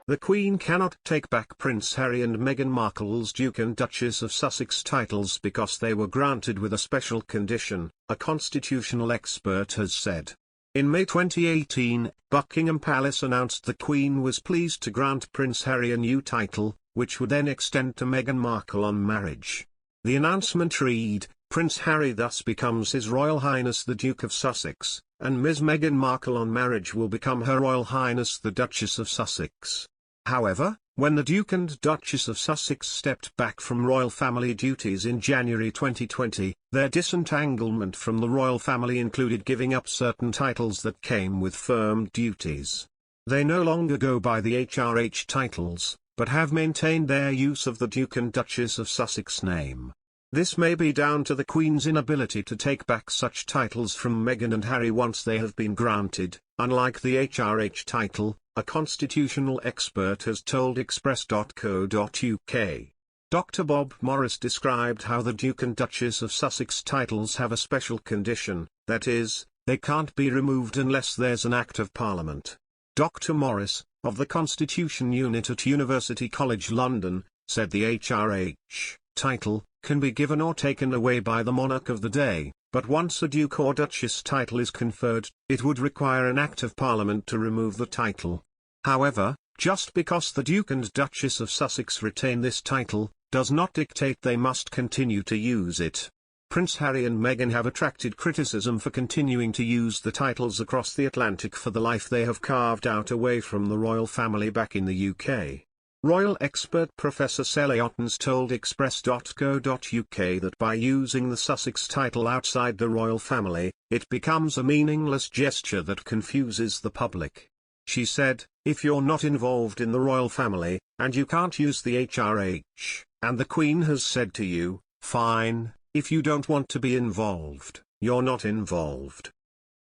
The Queen cannot take back Prince Harry and Meghan Markle's Duke and Duchess of Sussex titles because they were granted with a special condition, a constitutional expert has said. In May 2018, Buckingham Palace announced the Queen was pleased to grant Prince Harry a new title, which would then extend to Meghan Markle on marriage. The announcement read, Prince Harry thus becomes His Royal Highness the Duke of Sussex, and Ms. Meghan Markle on marriage will become Her Royal Highness the Duchess of Sussex. However, when the Duke and Duchess of Sussex stepped back from royal family duties in January 2020, their disentanglement from the royal family included giving up certain titles that came with firm duties. They no longer go by the HRH titles, but have maintained their use of the Duke and Duchess of Sussex name. This may be down to the Queen's inability to take back such titles from Meghan and Harry once they have been granted, unlike the HRH title, a constitutional expert has told Express.co.uk. Dr. Bob Morris described how the Duke and Duchess of Sussex titles have a special condition, that is, they can't be removed unless there's an Act of Parliament. Dr. Morris, of the Constitution Unit at University College London, said the HRH title can be given or taken away by the monarch of the day, but once a Duke or Duchess title is conferred, it would require an Act of Parliament to remove the title. However, just because the Duke and Duchess of Sussex retain this title, does not dictate they must continue to use it. Prince Harry and Meghan have attracted criticism for continuing to use the titles across the Atlantic for the life they have carved out away from the royal family back in the UK. Royal expert Professor Sally Ottens told Express.co.uk that by using the Sussex title outside the royal family, it becomes a meaningless gesture that confuses the public. She said, if you're not involved in the royal family, and you can't use the HRH, and the Queen has said to you, fine, if you don't want to be involved, you're not involved.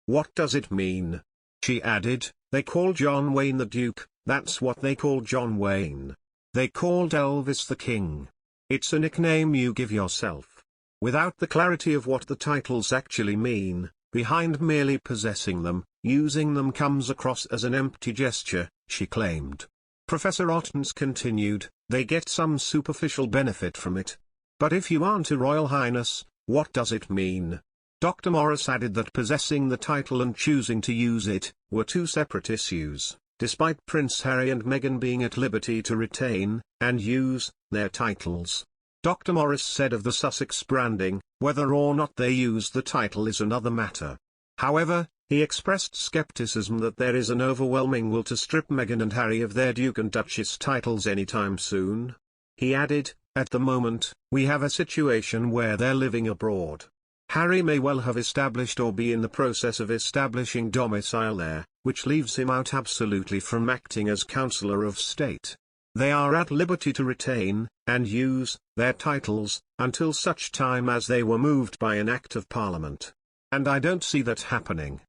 What does it mean? She added, they call John Wayne the Duke, that's what they call John Wayne. They called Elvis the King. It's a nickname you give yourself. Without the clarity of what the titles actually mean, behind merely possessing them, using them comes across as an empty gesture, she claimed. Professor Ottens continued, they get some superficial benefit from it. But if you aren't a Royal Highness, what does it mean? Dr. Morris added that possessing the title and choosing to use it were two separate issues, despite Prince Harry and Meghan being at liberty to retain and use their titles. Dr. Morris said of the Sussex branding, whether or not they use the title is another matter. However, he expressed skepticism that there is an overwhelming will to strip Meghan and Harry of their Duke and Duchess titles anytime soon. He added, at the moment, we have a situation where they're living abroad. Harry may well have established or be in the process of establishing domicile there, which leaves him out absolutely from acting as Councillor of State. They are at liberty to retain and use their titles until such time as they were moved by an Act of Parliament. And I don't see that happening.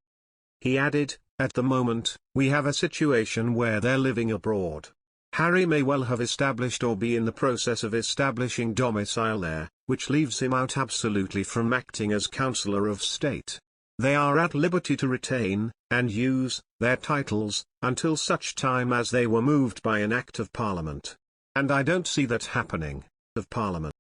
He added, at the moment, we have a situation where they're living abroad. Harry may well have established or be in the process of establishing domicile there, which leaves him out absolutely from acting as Councillor of State. They are at liberty to retain and use their titles until such time as they were moved by an Act of Parliament. And I don't see that happening. Of Parliament.